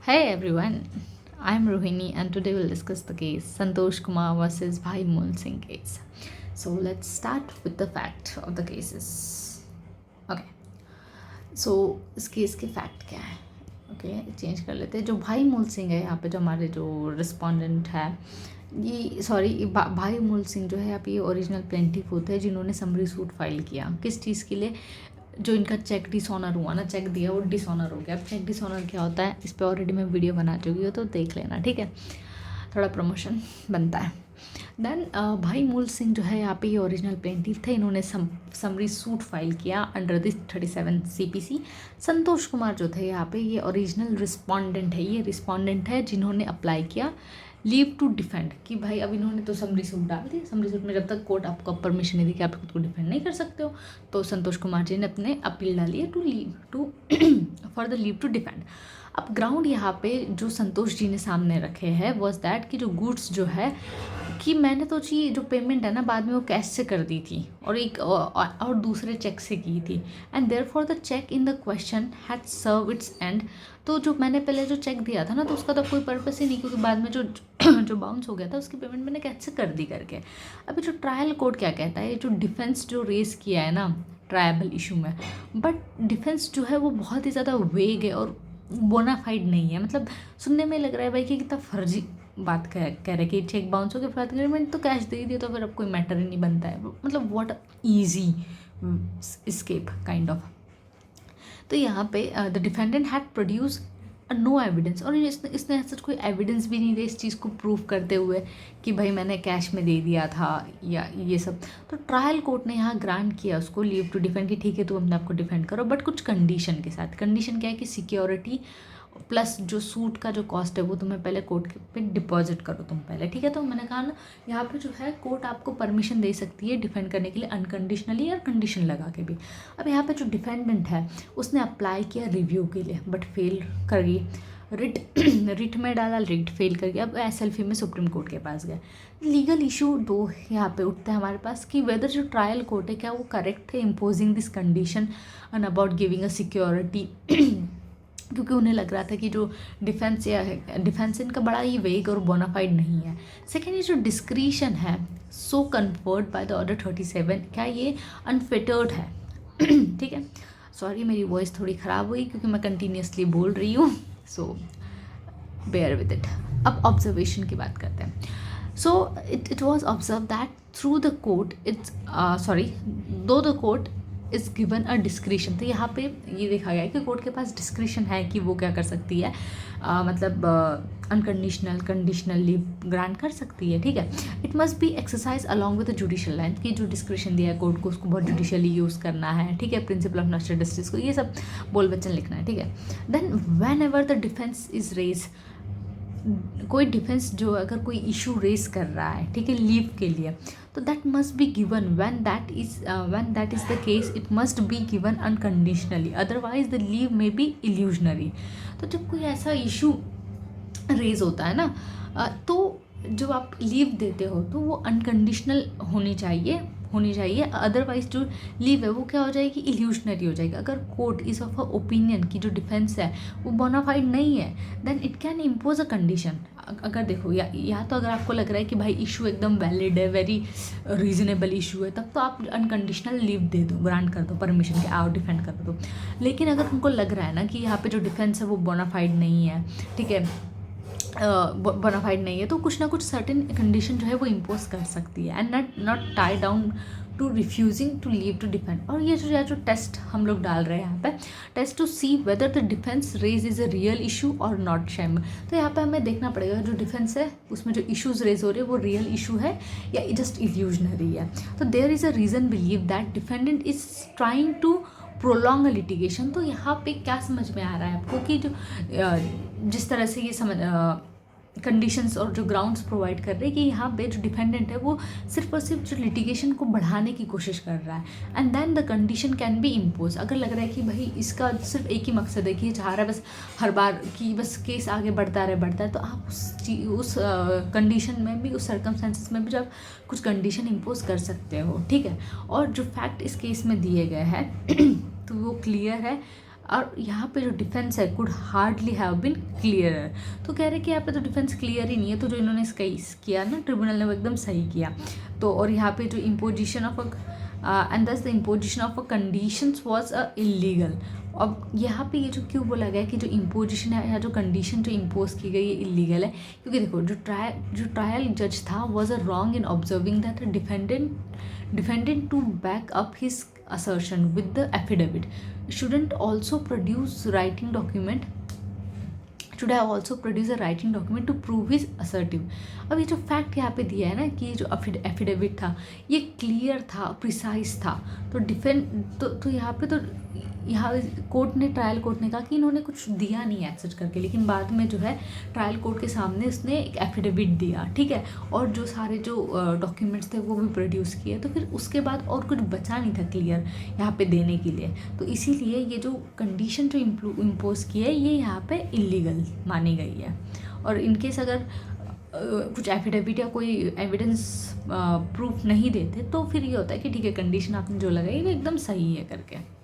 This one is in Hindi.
Hey everyone, I'm Rohini and today we'll discuss the case Santosh Kumar versus Bhai Mool Singh case. So let's start with the fact of the cases. Okay, so इस केस के फैक्ट क्या है? ओके चेंज कर लेते हैं। जो भाई मूल सिंह है यहाँ पे, जो हमारे जो रिस्पोंडेंट है, ये सॉरी भाई मूल सिंह जो है यहाँ पे ये ओरिजिनल प्लेंटिफ होते हैं जिन्होंने समरी सूट फाइल किया। किस चीज़ के लिए? जो इनका चेक डिसऑनर हुआ ना, चेक दिया वो डिसऑनर हो गया। अब चेक डिसऑनर क्या होता है, इस पर ऑलरेडी मैं वीडियो बना चुकी हूँ, तो देख लेना, ठीक है। थोड़ा प्रमोशन बनता है। देन भाई मूल सिंह जो है यहाँ पे ये ओरिजिनल प्लेंटिफ थे। इन्होंने समरी सूट फाइल किया under this 37 CPC। Santosh Kumar जो थे यहाँ पे ये ओरिजिनल रिस्पोंडेंट है। ये रिस्पोंडेंट है जिन्होंने अप्लाई किया लीव टू डिफेंड कि भाई अब इन्होंने तो समरी सूट डाल दी। समरी सूट में जब तक कोर्ट आपको परमिशन नहीं दी कि आप खुद को डिफेंड नहीं कर सकते हो, तो संतोष कुमार जी ने अपने अपील डाली है to leave to for the leave to defend. अब ग्राउंड यहाँ पे जो संतोष जी ने सामने रखे हैं वॉज दैट कि जो गुड्स जो है कि मैंने तो जी जो पेमेंट है ना बाद में वो कैश से कर दी थी और एक और दूसरे चेक से की थी, and there for the check in the question had serve its end. तो जो मैंने पहले जो चेक दिया था ना, तो उसका तो कोई पर्पस ही नहीं, क्योंकि बाद में जो जो बाउंस हो गया था उसकी पेमेंट मैंने कैश से कर दी करके। अभी जो ट्रायल कोर्ट क्या कहता है, जो डिफेंस जो रेस किया है ना ट्रायबल इशू में, बट डिफेंस जो है वो बहुत ही ज़्यादा वेग है और बोनाफाइड नहीं है। मतलब सुनने में लग रहा है भाई कि कितना फर्जी बात कह रहे कि चेक बाउंस हो गया, फिर मैंने तो कैश दे ही दिया, तो फिर अब कोई मैटर ही नहीं बनता है। मतलब what easy escape kind of. तो यहाँ पे the defendant had produce no evidence, और इसने ऐसा कोई एविडेंस भी नहीं दिया इस चीज़ को प्रूव करते हुए कि भाई मैंने कैश में दे दिया था या ये सब। तो ट्रायल कोर्ट ने यहाँ ग्रांट किया उसको लीव टू डिफेंड कि ठीक है तुम अपने आप को डिफेंड करो, बट कुछ कंडीशन के साथ। कंडीशन क्या है कि सिक्योरिटी प्लस जो सूट का जो कॉस्ट है वो तुम्हें पहले कोर्ट पे डिपॉजिट करो तुम पहले, ठीक है। तो मैंने कहा ना यहाँ पे जो है कोर्ट आपको परमिशन दे सकती है डिफेंड करने के लिए अनकंडीशनली और कंडीशन लगा के भी। अब यहाँ पे जो डिफेंडेंट है उसने अप्लाई किया रिव्यू के लिए बट फेल कर गई। रिट रिट में डाला, रिट फेल कर गया। अब SLP में सुप्रीम कोर्ट के पास गया। लीगल इशू दो यहाँ पे उठते हैं हमारे पास कि वेदर जो ट्रायल कोर्ट है क्या वो करेक्ट है imposing this condition and about giving a security, क्योंकि उन्हें लग रहा था कि जो डिफेंस इनका बड़ा ही वेग और बोनाफाइड नहीं है। सेकेंड, ये जो डिस्क्रिशन है सो कन्फर्ड बाय द ऑर्डर 37, क्या ये अनफिटर्ड है? ठीक है, सॉरी मेरी वॉइस थोड़ी ख़राब हुई क्योंकि मैं कंटिन्यूसली बोल रही हूँ, सो बेयर विद इट। अब ऑब्जर्वेशन की बात करते हैं। So it was observe that through the court it's though the court is given a discretion. तो यहाँ पे ये देखा गया है कि कोर्ट के पास डिस्क्रिशन है कि वो क्या कर सकती है, मतलब अनकंडीशनल कंडीशनल लीव ग्रांट कर सकती है, ठीक है। It must be exercise along with the judicial line की जो डिस्क्रिशन दिया है कोर्ट को उसको बहुत जुडिशियली यूज़ करना है, ठीक है। प्रिंसिपल ऑफ नेचुरल जस्टिस को ये सब बोल वचन लिखना है, ठीक है। Then whenever the defence is raise, कोई डिफेंस जो अगर कोई इशू रेस कर रहा है, ठीक है, लीव के लिए, तो that must be given when that is the case it must be given unconditionally, otherwise the leave में बी इल्यूजनरी। तो जब कोई ऐसा इशू रेज होता है ना, तो जब आप लीव देते हो तो वो अनकंडीशनल होनी चाहिए, अदरवाइज जो लीव है वो क्या हो जाएगी, इल्यूशनरी हो जाएगी। अगर court is of a opinion की जो डिफेंस है वो बोनाफाइड नहीं है, then it can impose a condition. अगर देखो या तो अगर आपको लग रहा है कि भाई इशू एकदम वैलिड है, वेरी रीजनेबल इशू है, तब तो आप अनकंडीशनल लीव दे दो, ग्रांट कर दो परमिशन के, आओ डिफेंड कर दो। लेकिन अगर तुमको लग रहा है ना कि यहाँ पे जो डिफेंस है वो बोनाफाइड नहीं है, ठीक है, बोनाफाइड नहीं है, तो कुछ ना कुछ सर्टेन कंडीशन जो है वो इम्पोज कर सकती है and not tie down to refusing to leave to defend. और ये जो टेस्ट हम लोग डाल रहे हैं यहाँ पे, test to see whether the defence raise is a real issue और नॉट शैम। तो यहाँ पे हमें देखना पड़ेगा जो डिफेंस है उसमें जो इशूज़ रेज हो रहे हैं वो रियल इशू है या जस्ट इल्यूजनरी है। तो there is a reason believe that defendant is trying to prolong litigation. तो यहाँ पे क्या समझ में आ रहा है आपको कि जो जिस तरह से ये समझ कंडीशंस और जो ग्राउंड्स प्रोवाइड कर रहे हैं कि यहाँ पे जो डिफेंडेंट है वो सिर्फ और सिर्फ जो लिटिगेशन को बढ़ाने की कोशिश कर रहा है, and then the condition can be impose. अगर लग रहा है कि भाई इसका सिर्फ एक ही मकसद है कि ये चाह रहा है बस हर बार कि बस केस आगे बढ़ता है, तो आप उस कंडीशन में भी, उस सर्कमस्टेंसेस में भी जब कुछ कंडीशन इम्पोज कर सकते हो, ठीक है। और जो फैक्ट इस केस में दिए गए हैं तो वो क्लियर है और यहाँ पे जो डिफेंस है could hardly have been clear. तो कह रहे कि यहाँ पे तो डिफेंस क्लियर ही नहीं है, तो जो इन्होंने केस किया ना ट्रिब्यूनल ने वो एकदम सही किया। तो और यहाँ पे जो इम्पोजिशन ऑफ एंड दस the imposition of a conditions was illegal. अब यहाँ पे ये जो क्यों बोला गया कि जो इम्पोजिशन है या जो कंडीशन जो इम्पोज की गई है इलीगल है, क्योंकि देखो जो ट्रायल जज था was a wrong in observing that defendant to back up his assertion with the affidavit shouldn't also produce writing document should have also produced a writing document to prove his assertive। अब ये जो फैक्ट यहाँ पे दिया है ना कि ये जो एफिडेविट था ये क्लियर था, प्रिसाइज था, तो तो यहाँ पे तो यहाँ ट्रायल कोर्ट ने कहा कि इन्होंने कुछ दिया नहीं है सच करके, लेकिन बाद में जो है ट्रायल कोर्ट के सामने उसने एक एफिडेविट दिया, ठीक है, और जो सारे जो डॉक्यूमेंट्स थे वो भी प्रोड्यूस किए, तो फिर उसके बाद और कुछ बचा नहीं था क्लियर यहाँ पे देने के लिए। तो इसीलिए ये जो कंडीशन जो इम्पोज की है ये यहाँ पे इलीगल मानी गई है। और इनकेस अगर कुछ एफिडेविट या कोई एविडेंस प्रूफ नहीं देते तो फिर ये होता है कि ठीक है कंडीशन आपने जो लगाई वो एकदम सही है करके।